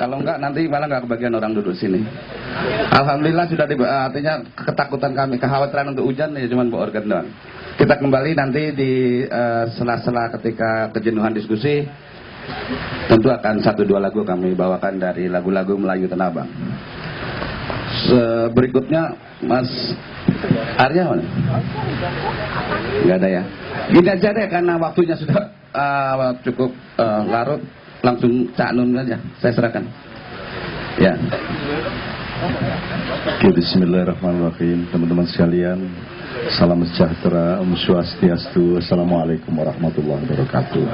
Kalau enggak nanti malah nggak kebagian orang duduk sini. Alhamdulillah sudah artinya ketakutan kami, kekhawatiran untuk hujan ya cuma bawa organ doang. Kita kembali nanti di sela-sela ketika kejenuhan diskusi. Tentu akan 1-2 lagu kami bawakan dari lagu-lagu Melayu Tanah Abang. Berikutnya Mas Arya mana? Nggak ada ya. Gini aja deh karena waktunya sudah cukup larut. Langsung Cak Nun aja, saya serahkan. Ya. Oke, bismillahirrahmanirrahim. Teman-teman sekalian, salam sejahtera, Om Swastiastu, Assalamualaikum warahmatullahi wabarakatuh.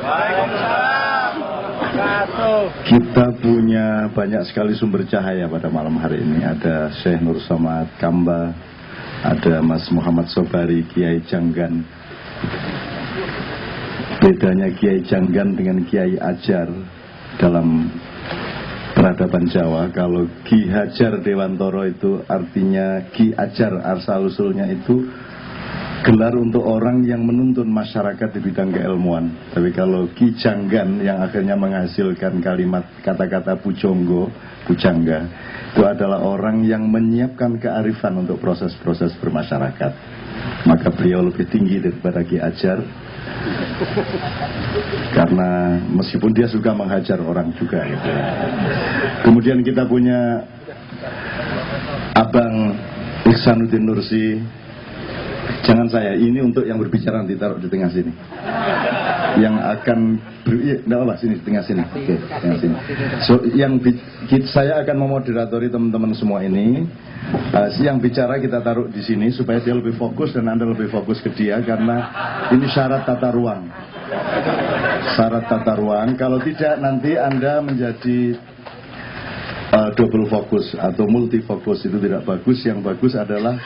Kita punya banyak sekali sumber cahaya pada malam hari ini. Ada Syekh Nur Somad Kamba, ada Mas Muhammad Sobari, Kiai Janggan. Bedanya Kiai Janggan dengan Kiai Ajar dalam peradaban Jawa, kalau Ki Hajar Dewantoro itu artinya Ki Ajar asal-usulnya itu gelar untuk orang yang menuntun masyarakat di bidang keilmuan. Tapi kalau Ki Janggan yang akhirnya menghasilkan kalimat kata-kata pujonggo, pujangga, itu adalah orang yang menyiapkan kearifan untuk proses-proses bermasyarakat. Maka beliau lebih tinggi daripada Ki Ajar, karena meskipun dia suka menghajar orang juga gitu. Kemudian kita punya Abang Ihsanuddin Nursi. Jangan saya, ini untuk yang berbicara nanti taruh di tengah sini. Yang akan enggak apa sini, di tengah sini. Oke, tengah sini. So, saya akan memoderatori teman-teman semua ini. Yang bicara kita taruh di sini supaya dia lebih fokus dan Anda lebih fokus ke dia, karena ini syarat tata ruang. Syarat tata ruang. Kalau tidak nanti Anda menjadi double fokus atau multi fokus, itu tidak bagus. Yang bagus adalah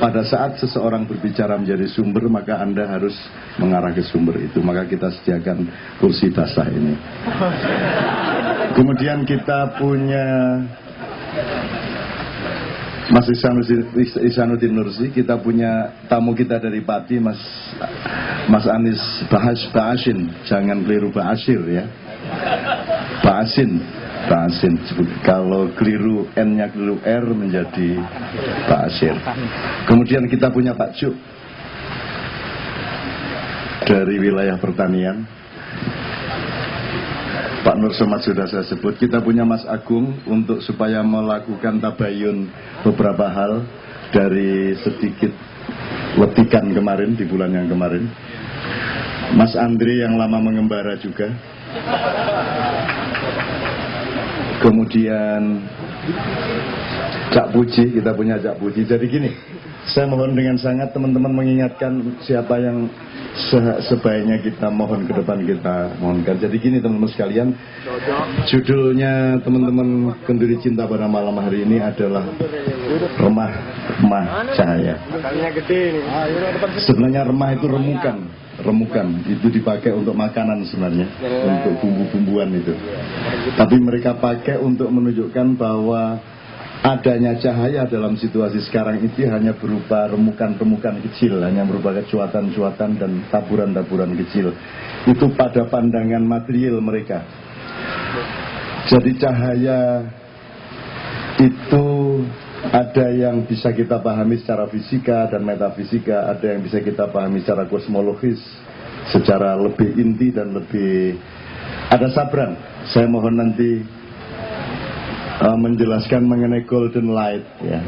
pada saat seseorang berbicara menjadi sumber, maka Anda harus mengarah ke sumber itu. Maka kita sediakan kursi basah ini. Kemudian kita punya Mas Ihsanuddin Nursi. Kita punya tamu kita dari Pati, Mas Anis Ba'asin. Jangan keliru Ba'asir ya, Ba'asin. Kalau keliru N-nya keliru R menjadi Ba'asir. Kemudian kita punya Pak Cuk dari wilayah pertanian. Pak Nur Somad sudah saya sebut. Kita punya Mas Agung untuk supaya melakukan tabayun beberapa hal dari sedikit letikan kemarin di bulan yang kemarin. Mas Andri yang lama mengembara juga. Kemudian Cak Puji, kita punya Cak Puji. Jadi gini, saya mohon dengan sangat teman-teman mengingatkan siapa yang sebaiknya kita mohon ke depan, kita mohonkan. Jadi gini teman-teman sekalian, judulnya teman-teman Kenduri Cinta pada malam hari ini adalah Remah Cahaya. Sebenarnya remah itu remukan itu dipakai untuk makanan sebenarnya, untuk bumbu-bumbuan itu. Tapi mereka pakai untuk menunjukkan bahwa adanya cahaya dalam situasi sekarang itu hanya berupa remukan-remukan kecil, hanya berupa cuatan-cuatan dan taburan-taburan kecil. Itu pada pandangan material mereka. Jadi cahaya itu ada yang bisa kita pahami secara fisika dan metafisika, ada yang bisa kita pahami secara kosmologis, secara lebih inti dan lebih ada sabran. Saya mohon nanti menjelaskan mengenai golden light ya.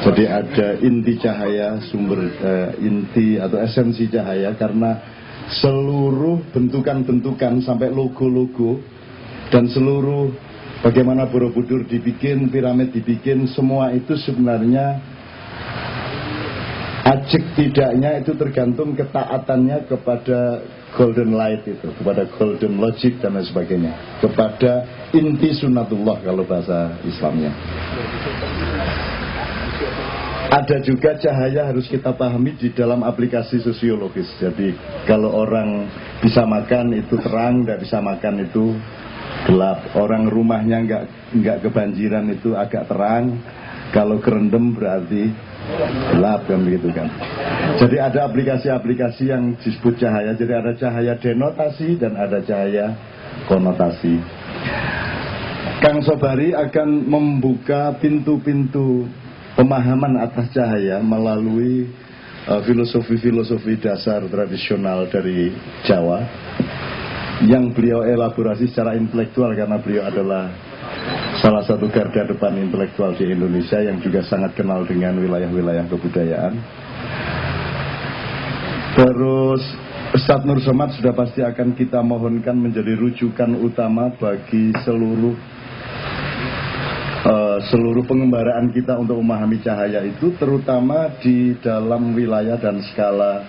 Jadi ada inti cahaya, sumber inti atau esensi cahaya, karena seluruh bentukan-bentukan sampai logo-logo dan seluruh bagaimana Borobudur dibikin, piramid dibikin, semua itu sebenarnya ajek tidaknya itu tergantung ketaatannya kepada golden light itu, kepada golden logic dan lain sebagainya, kepada inti sunnatullah kalau bahasa Islamnya. Ada juga cahaya harus kita pahami di dalam aplikasi sosiologis. Jadi kalau orang bisa makan itu terang, tidak bisa makan itu gelap. Orang rumahnya nggak kebanjiran itu agak terang, kalau kerendam berarti gelap kan begitu kan. Jadi ada aplikasi-aplikasi yang disebut cahaya. Jadi ada cahaya denotasi dan ada cahaya konotasi. Kang Sobari akan membuka pintu-pintu pemahaman atas cahaya melalui filosofi-filosofi dasar tradisional dari Jawa yang beliau elaborasi secara intelektual karena beliau adalah salah satu garda depan intelektual di Indonesia yang juga sangat kenal dengan wilayah-wilayah kebudayaan. Terus Ustadz Nur Somad sudah pasti akan kita mohonkan menjadi rujukan utama bagi seluruh pengembaraan kita untuk memahami cahaya itu, terutama di dalam wilayah dan skala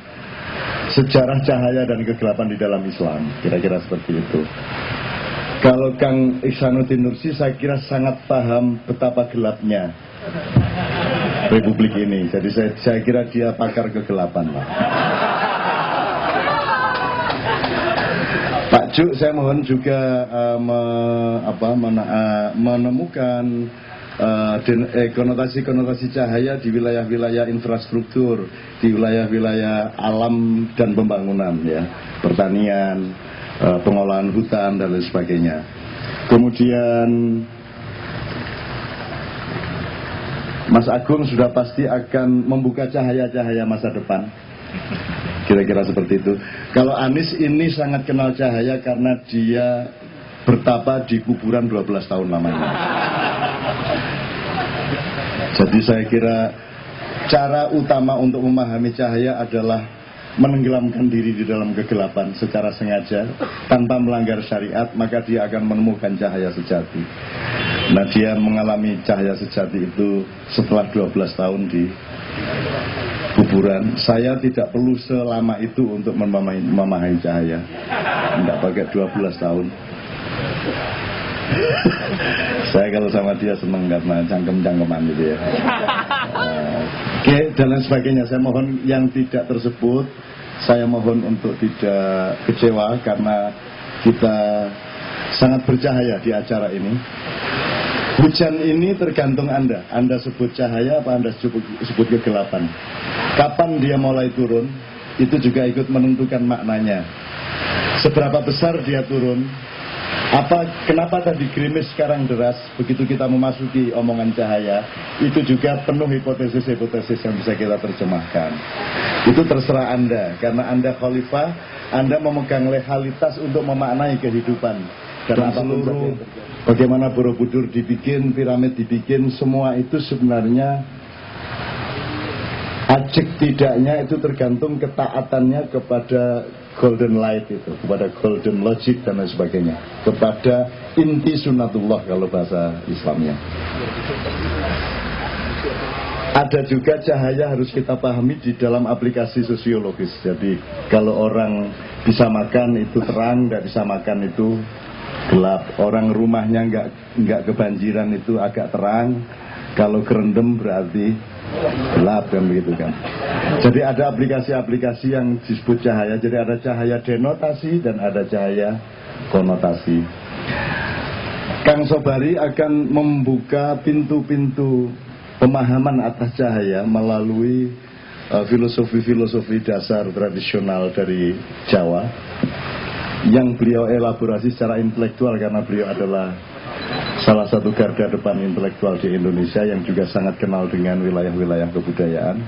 sejarah cahaya dan kegelapan di dalam Islam, kira-kira seperti itu. Kalau Kang Ihsanuddin Nursi saya kira sangat paham betapa gelapnya Republik ini, jadi saya kira dia pakar kegelapan, Pak. Pak Juk, saya mohon juga menemukan konotasi-konotasi cahaya di wilayah-wilayah infrastruktur, di wilayah-wilayah alam dan pembangunan, ya, pertanian, pengolahan hutan dan lain sebagainya. Kemudian Mas Agung sudah pasti akan membuka cahaya-cahaya masa depan. Kira-kira seperti itu. Kalau Anies ini sangat kenal cahaya karena dia bertapa di kuburan 12 tahun lamanya. Jadi saya kira cara utama untuk memahami cahaya adalah menenggelamkan diri di dalam kegelapan secara sengaja tanpa melanggar syariat, maka dia akan menemukan cahaya sejati. Nah, dia mengalami cahaya sejati itu setelah 12 tahun di kuburan. Saya tidak perlu selama itu untuk memahami cahaya. Tidak pakai 12 tahun. Saya kalau sama dia seneng karena cangkem-cangkeman gitu ya. Oke, dan lain sebagainya. Saya mohon yang tidak tersebut, saya mohon untuk tidak kecewa karena kita sangat bercahaya di acara ini. Hujan ini tergantung Anda. Anda sebut cahaya apa Anda sebut kegelapan. Kapan dia mulai turun, itu juga ikut menentukan maknanya. Seberapa besar dia turun, kenapa tadi gerimis sekarang deras, begitu kita memasuki omongan cahaya, itu juga penuh hipotesis-hipotesis yang bisa kita terjemahkan. Itu terserah Anda, karena Anda khalifah, Anda memegang legalitas untuk memaknai kehidupan. Dan seluruh bagaimana Borobudur dibikin, piramid dibikin, semua itu sebenarnya ajek tidaknya itu tergantung ketaatannya kepada golden light itu, kepada golden logic dan lain sebagainya, kepada inti sunatullah kalau bahasa Islamnya. Ada juga cahaya harus kita pahami di dalam aplikasi sosiologis. Jadi kalau orang bisa makan itu terang, tidak bisa makan itu gelap. Orang rumahnya nggak kebanjiran itu agak terang, kalau kerendam berarti gelap, kan begitu kan. Jadi ada aplikasi-aplikasi yang disebut cahaya. Jadi ada cahaya denotasi dan ada cahaya konotasi. Kang Sobari akan membuka pintu-pintu pemahaman atas cahaya melalui filosofi-filosofi dasar tradisional dari Jawa yang beliau elaborasi secara intelektual karena beliau adalah salah satu garda depan intelektual di Indonesia yang juga sangat kenal dengan wilayah-wilayah kebudayaan.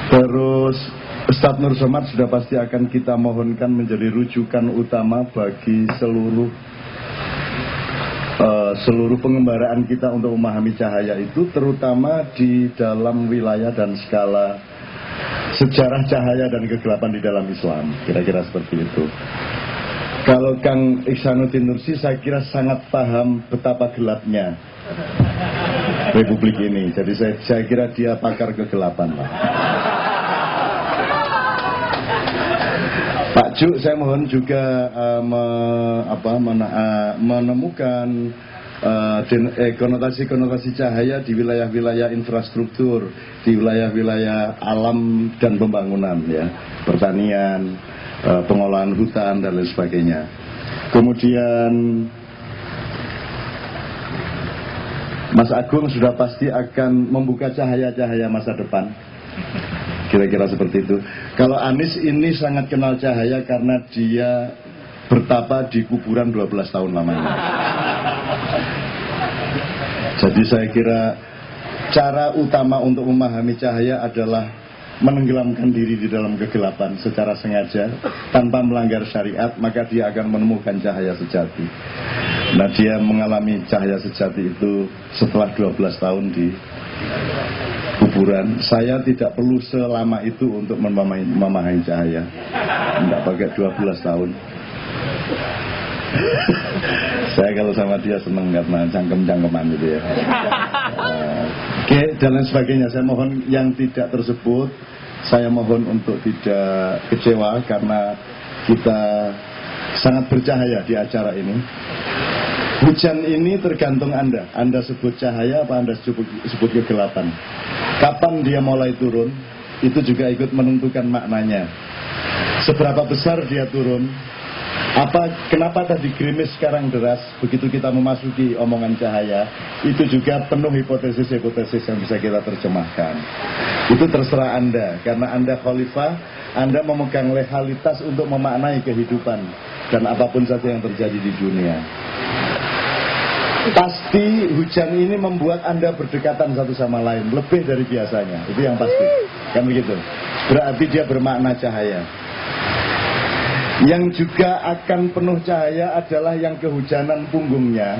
Terus Ustadz Nur Somad sudah pasti akan kita mohonkan menjadi rujukan utama bagi seluruh pengembaraan kita untuk memahami cahaya itu, terutama di dalam wilayah dan skala sejarah cahaya dan kegelapan di dalam Islam, kira-kira seperti itu. Kalau Kang Ihsanuddin Nursi saya kira sangat paham betapa gelapnya Republik ini, jadi saya kira dia pakar kegelapan, Pak. Pak Juk, saya mohon juga menemukan konotasi-konotasi cahaya di wilayah-wilayah infrastruktur, di wilayah-wilayah alam dan pembangunan, ya, pertanian, pengolahan hutan dan lain sebagainya. Kemudian Mas Agung sudah pasti akan membuka cahaya-cahaya masa depan. Kira-kira seperti itu. Kalau Anies ini sangat kenal cahaya karena dia bertapa di kuburan 12 tahun lamanya. Jadi saya kira cara utama untuk memahami cahaya adalah menenggelamkan diri di dalam kegelapan secara sengaja tanpa melanggar syariat, maka dia akan menemukan cahaya sejati. Nah, dia mengalami cahaya sejati itu setelah 12 tahun di kuburan. Saya tidak perlu selama itu untuk memahami cahaya, tidak pakai 12 tahun. Saya kalau sama dia seneng karena cangkem-cangkeman gitu ya. Oke, dan lain sebagainya. Saya mohon yang tidak tersebut, saya mohon untuk tidak kecewa karena kita sangat bercahaya di acara ini. Hujan ini tergantung Anda. Anda sebut cahaya apa Anda sebut kegelapan. Kapan dia mulai turun, itu juga ikut menentukan maknanya. Seberapa besar dia turun, kenapa tadi gerimis sekarang deras, begitu kita memasuki omongan cahaya, itu juga penuh hipotesis-hipotesis yang bisa kita terjemahkan. Itu terserah Anda, karena Anda khalifah, Anda memegang legalitas untuk memaknai kehidupan dan apapun saja yang terjadi di dunia. Pasti hujan ini membuat Anda berdekatan satu sama lain, lebih dari biasanya, itu yang pasti, kan begitu. Berarti dia bermakna cahaya. Yang juga akan penuh cahaya adalah yang kehujanan punggungnya,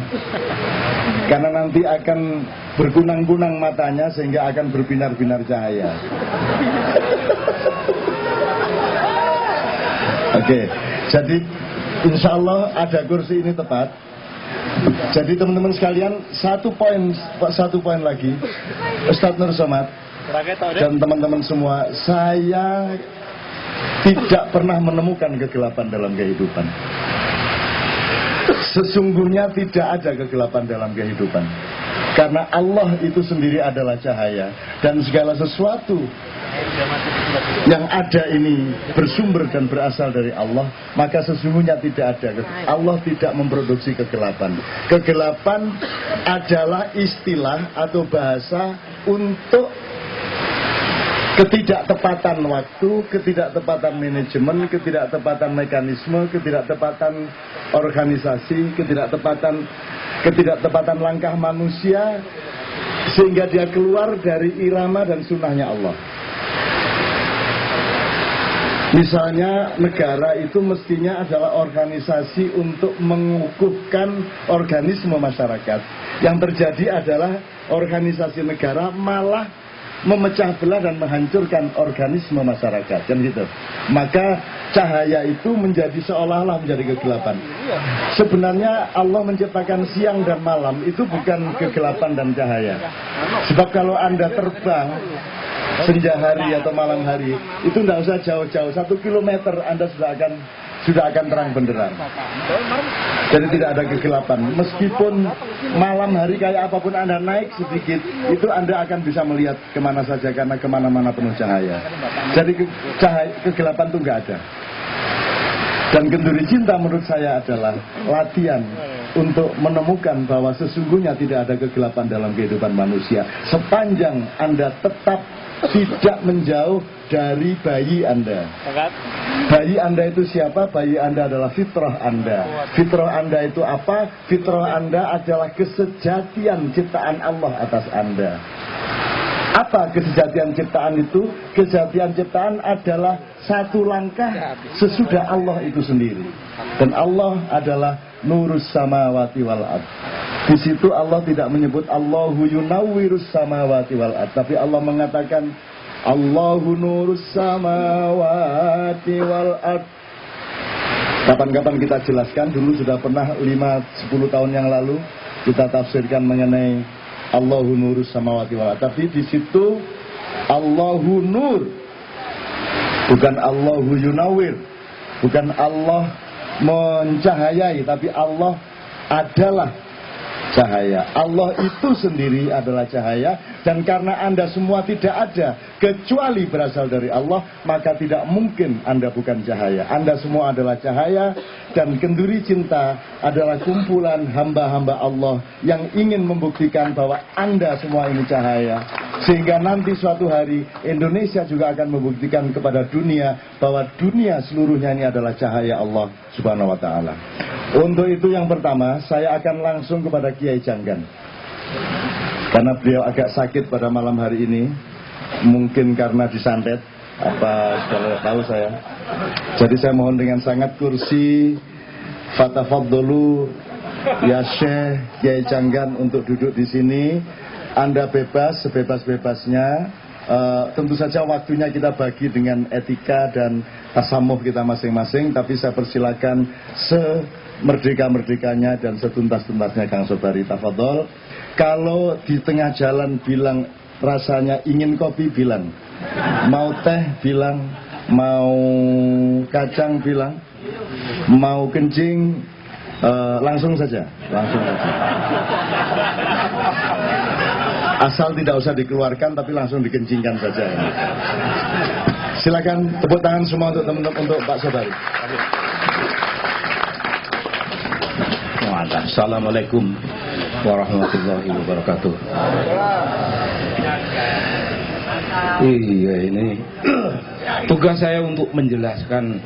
karena nanti akan berkunang-kunang matanya sehingga akan berbinar-binar cahaya. Oke, jadi insya Allah ada kursi ini tepat. Jadi teman-teman sekalian, satu poin lagi, Ustadz Nur Somad dan teman-teman semua, saya tidak pernah menemukan kegelapan dalam kehidupan. Sesungguhnya tidak ada kegelapan dalam kehidupan, karena Allah itu sendiri adalah cahaya, dan segala sesuatu yang ada ini bersumber dan berasal dari Allah, maka sesungguhnya tidak ada. Allah tidak memproduksi kegelapan. Kegelapan adalah istilah atau bahasa untuk ketidaktepatan waktu, ketidaktepatan manajemen, ketidaktepatan mekanisme, ketidaktepatan organisasi, ketidaktepatan langkah manusia, sehingga dia keluar dari irama dan sunnahnya Allah. Misalnya negara itu mestinya adalah organisasi untuk mengukuhkan organisme masyarakat. Yang terjadi adalah organisasi negara malah memecah belah dan menghancurkan organisme masyarakat, kan gitu. Maka cahaya itu menjadi seolah-olah menjadi kegelapan. Sebenarnya Allah menciptakan siang dan malam itu bukan kegelapan dan cahaya. Sebab kalau Anda terbang senja hari atau malam hari, itu tidak usah jauh-jauh, 1 kilometer Anda sudah akan terang benderang. Jadi tidak ada kegelapan. Meskipun malam hari kayak apapun Anda naik sedikit, itu Anda akan bisa melihat kemana saja, karena kemana-mana penuh cahaya. Jadi kegelapan itu nggak ada. Dan kenduri cinta menurut saya adalah latihan untuk menemukan bahwa sesungguhnya tidak ada kegelapan dalam kehidupan manusia, sepanjang Anda tetap tidak menjauh dari bayi Anda. Bayi Anda itu siapa? Bayi Anda adalah fitrah Anda. Fitrah Anda itu apa? Fitrah Anda adalah kesejatian ciptaan Allah atas Anda. Apa kesejatian ciptaan itu? Kesejatian ciptaan adalah satu langkah sesudah Allah itu sendiri. Dan Allah adalah nurus samawati wal ard. Di situ Allah tidak menyebut Allahu yunawwirus samawati wal ard, tapi Allah mengatakan Allahu nurus samawati wal ard. Kapan-kapan kita jelaskan, dulu sudah pernah 5-10 tahun yang lalu kita tafsirkan mengenai Allahu nurus samawati wal ard. Tapi di situ Allahu nur, bukan Allahu yunawwir, bukan Allah mencahayai, tapi Allah adalah cahaya. Allah itu sendiri adalah cahaya, Dan karena Anda semua tidak ada kecuali berasal dari Allah, maka tidak mungkin Anda bukan cahaya. Anda semua adalah cahaya, dan Kenduri Cinta adalah kumpulan hamba-hamba Allah yang ingin membuktikan bahwa Anda semua ini cahaya. Sehingga nanti suatu hari Indonesia juga akan membuktikan kepada dunia bahwa dunia seluruhnya ini adalah cahaya Allah Subhanahu wa ta'ala. Untuk itu yang pertama, saya akan langsung kepada Kiai Janggan. Karena beliau agak sakit pada malam hari ini, mungkin karena disantet, apa sudah tahu saya. Jadi saya mohon dengan sangat kursi fatafadzalu ya Syekh Kiai Janggan untuk duduk di sini. Anda bebas sebebas-bebasnya. Tentu saja waktunya kita bagi dengan etika dan tasamuh kita masing-masing, tapi saya persilakan semerdeka-merdekanya dan setuntas-tuntasnya Kang Sobari. Tafadhol. Kalau di tengah jalan bilang rasanya ingin kopi, bilang. Mau teh, bilang. Mau kacang, bilang. Mau kencing, langsung saja. Asal tidak usah dikeluarkan, tapi langsung dikencingkan saja. Silakan tepuk tangan semua untuk teman-teman, untuk Pak Sobari. Assalamualaikum warahmatullahi wabarakatuh. Iya, ini tugas saya untuk menjelaskan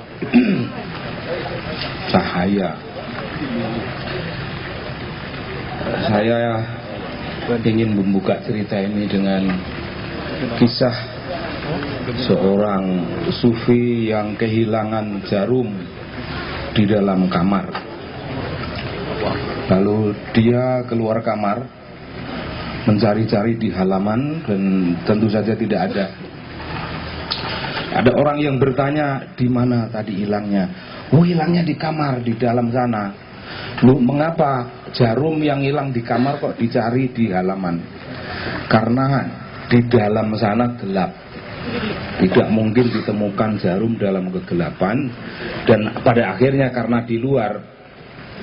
cahaya. Saya ingin membuka cerita ini dengan kisah seorang sufi yang kehilangan jarum di dalam kamar. Lalu dia keluar kamar mencari-cari di halaman dan tentu saja tidak ada. Ada orang yang bertanya, di mana tadi hilangnya? Oh, hilangnya di kamar, di dalam sana. Loh, mengapa jarum yang hilang di kamar kok dicari di halaman? Karena di dalam sana gelap. Tidak mungkin ditemukan jarum dalam kegelapan. Dan pada akhirnya karena di luar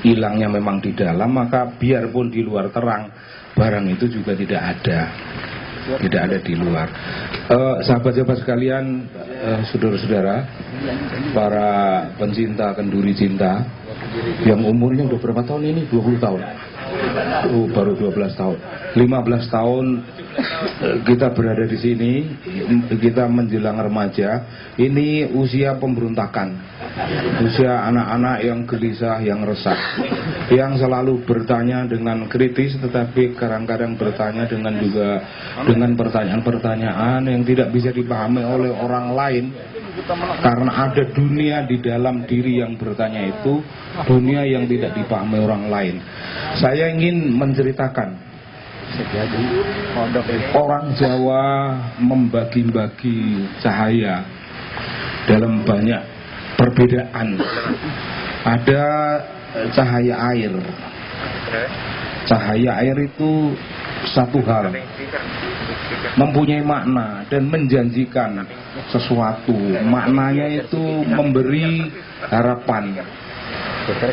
hilangnya memang di dalam, maka biarpun di luar terang, barang itu juga tidak ada di luar. Sahabat-sahabat sekalian, saudara-saudara, para pencinta Kenduri Cinta yang umurnya udah berapa tahun ini? 20 tahun. Oh, baru 12 tahun. 15 tahun kita berada di sini, kita menjelang remaja. Ini usia pemberontakan. Usia anak-anak yang gelisah, yang resah, yang selalu bertanya dengan kritis, tetapi kadang-kadang bertanya dengan pertanyaan-pertanyaan yang tidak bisa dipahami oleh orang lain, karena ada dunia di dalam diri yang bertanya itu, dunia yang tidak dipahami orang lain. Saya ingin menceritakan orang Jawa membagi-bagi cahaya dalam banyak perbedaan. Ada cahaya air. Cahaya air itu satu hal, mempunyai makna dan menjanjikan sesuatu. Maknanya itu memberi harapan.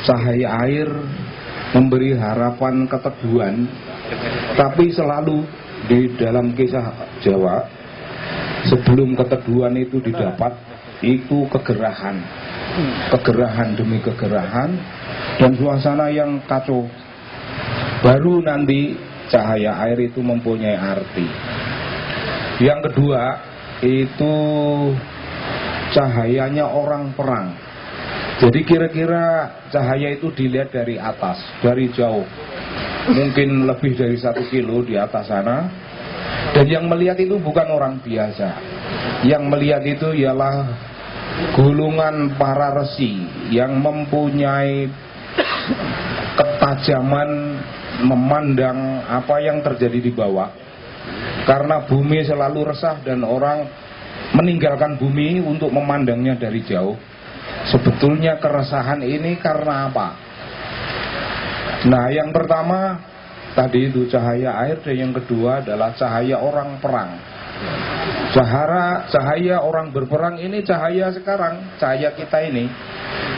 Cahaya air memberi harapan keteguhan. Tapi selalu di dalam kisah Jawa, sebelum keteguhan itu didapat, itu kegerahan demi kegerahan dan suasana yang kacau. Baru nanti cahaya air itu mempunyai arti. Yang kedua itu cahayanya orang perang. Jadi kira-kira cahaya itu dilihat dari atas, dari jauh, mungkin lebih dari 1 kilo di atas sana. Dan yang melihat itu bukan orang biasa. Yang melihat itu ialah golongan para resi yang mempunyai ketajaman memandang apa yang terjadi di bawah. Karena bumi selalu resah dan orang meninggalkan bumi untuk memandangnya dari jauh. Sebetulnya keresahan ini karena apa? Nah, yang pertama tadi itu cahaya air, dan yang kedua adalah cahaya orang perang. Cahaya orang berperang ini cahaya sekarang, cahaya kita ini.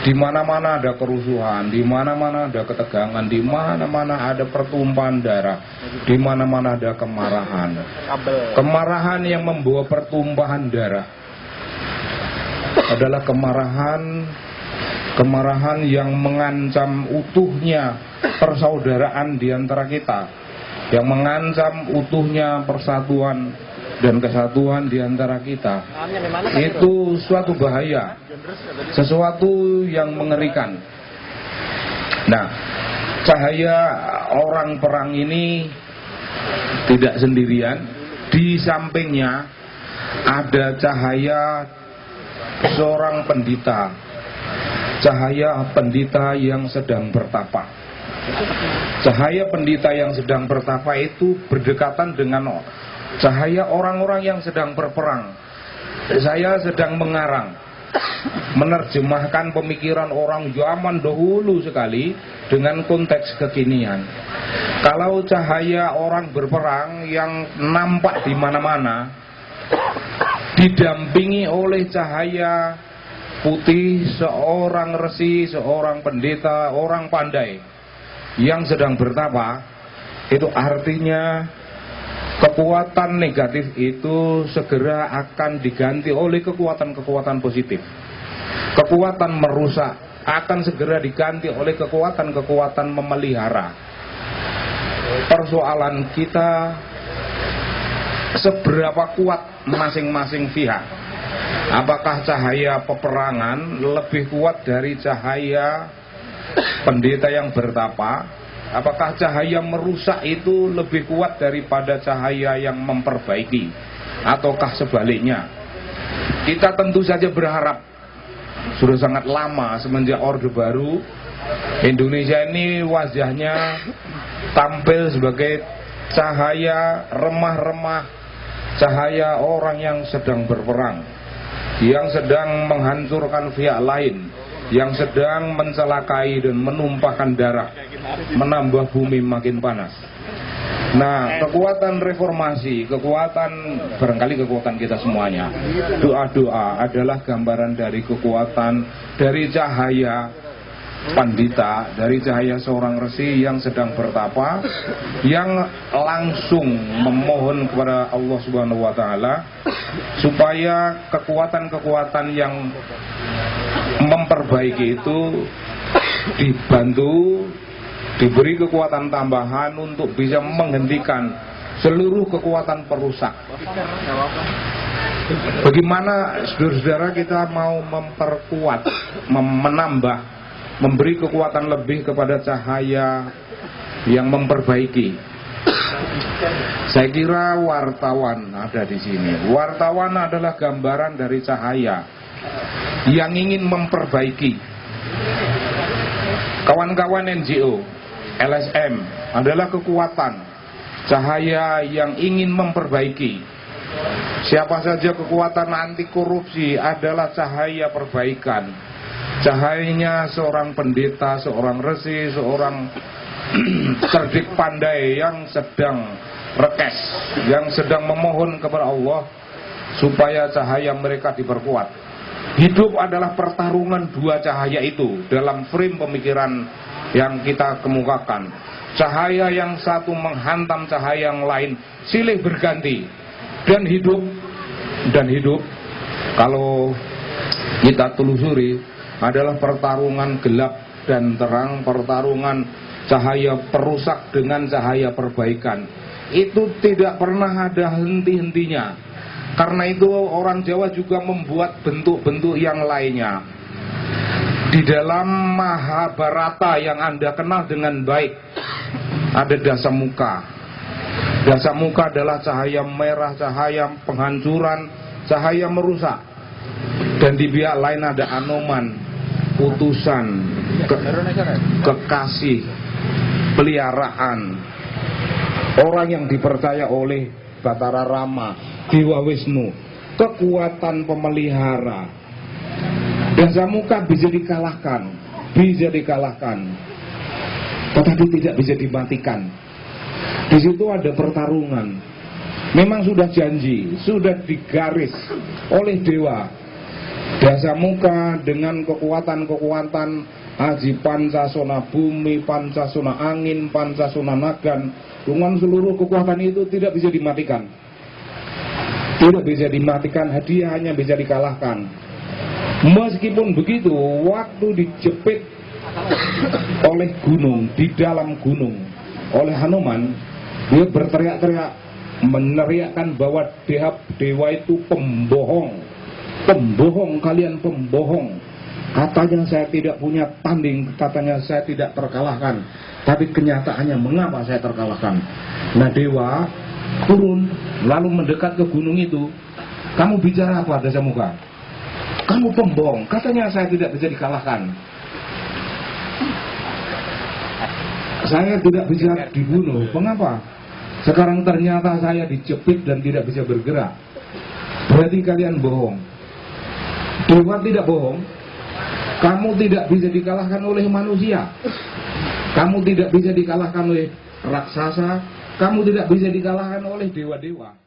Di mana-mana ada kerusuhan, di mana-mana ada ketegangan, di mana-mana ada pertumpahan darah, di mana-mana ada kemarahan. Kemarahan yang membawa pertumpahan darah adalah kemarahan yang mengancam utuhnya persaudaraan di antara kita, yang mengancam utuhnya persatuan dan kesatuan di antara kita. Itu suatu bahaya, sesuatu yang mengerikan. Nah, cahaya orang perang ini tidak sendirian. Di sampingnya ada cahaya seorang pendeta, cahaya pendeta yang sedang bertapa. Cahaya pendeta yang sedang bertapa itu berdekatan dengan cahaya orang-orang yang sedang berperang. Saya sedang mengarang, menerjemahkan pemikiran orang zaman dahulu sekali dengan konteks kekinian. Kalau cahaya orang berperang yang nampak di mana-mana didampingi oleh cahaya putih seorang resi, seorang pendeta, orang pandai yang sedang bertapa, itu artinya kekuatan negatif itu segera akan diganti oleh kekuatan-kekuatan positif. Kekuatan merusak akan segera diganti oleh kekuatan-kekuatan memelihara. Persoalan kita seberapa kuat masing-masing pihak. Apakah cahaya peperangan lebih kuat dari cahaya pendeta yang bertapa? Apakah cahaya merusak itu lebih kuat daripada cahaya yang memperbaiki? Ataukah sebaliknya? Kita tentu saja berharap, sudah sangat lama semenjak Orde Baru, Indonesia ini wajahnya tampil sebagai cahaya remah-remah, cahaya orang yang sedang berperang, yang sedang menghancurkan pihak lain, yang sedang mencelakai dan menumpahkan darah, menambah bumi makin panas. Nah, kekuatan reformasi, barangkali kekuatan kita semuanya, doa-doa adalah gambaran dari kekuatan, dari cahaya pandita, dari cahaya seorang resi yang sedang bertapa, yang langsung memohon kepada Allah Subhanahu wa Ta'ala supaya kekuatan-kekuatan yang memperbaiki itu dibantu, diberi kekuatan tambahan untuk bisa menghentikan seluruh kekuatan perusak. Bagaimana saudara-saudara kita mau memperkuat, menambah, memberi kekuatan lebih kepada cahaya yang memperbaiki? Saya kira wartawan ada di sini. Wartawan adalah gambaran dari cahaya yang ingin memperbaiki. Kawan-kawan NGO, LSM adalah kekuatan cahaya yang ingin memperbaiki. Siapa saja kekuatan anti korupsi adalah cahaya perbaikan. Cahayanya seorang pendeta, seorang resi, seorang cerdik pandai yang sedang rekes, yang sedang memohon kepada Allah supaya cahaya mereka diperkuat. Hidup adalah pertarungan dua cahaya itu dalam frame pemikiran yang kita kemukakan. Cahaya yang satu menghantam cahaya yang lain, silih berganti. Dan hidup kalau kita telusuri adalah pertarungan gelap dan terang, pertarungan cahaya perusak dengan cahaya perbaikan. Itu tidak pernah ada henti-hentinya. Karena itu orang Jawa juga membuat bentuk-bentuk yang lainnya. Di dalam Mahabharata yang Anda kenal dengan baik, ada Dasamuka. Dasamuka adalah cahaya merah, cahaya penghancuran, cahaya merusak. Dan di pihak lain ada Anoman, utusan, kekasih, peliharaan, orang yang dipercaya oleh Batara Rama, Dewa Wisnu, kekuatan pemelihara. Dasamuka bisa dikalahkan, tetapi tidak bisa dimatikan. Di situ ada pertarungan Memang sudah janji, sudah digaris oleh dewa. Dasa Muka dengan kekuatan-kekuatan Aji Pancasona bumi, Pancasona angin, Pancasona nagan, dengan seluruh kekuatan itu tidak bisa dimatikan. Tidak bisa dimatikan, hadiah hanya bisa dikalahkan. Meskipun begitu, waktu dijepit oleh gunung, di dalam gunung, oleh Hanuman, dia berteriak-teriak, meneriakkan bahwa dewa itu pembohong. Pembohong, kalian pembohong. Katanya saya tidak punya tanding, katanya saya tidak terkalahkan. Tapi kenyataannya mengapa saya terkalahkan? Nah, dewa turun lalu mendekat ke gunung itu. Kamu bicara apa, Dasa Muka? Kamu pembohong, katanya saya tidak bisa dikalahkan. Saya tidak bisa dibunuh, mengapa? Sekarang ternyata saya dijepit dan tidak bisa bergerak. Berarti kalian bohong. Dewa tidak bohong. Kamu tidak bisa dikalahkan oleh manusia. Kamu tidak bisa dikalahkan oleh raksasa. Kamu tidak bisa dikalahkan oleh dewa-dewa.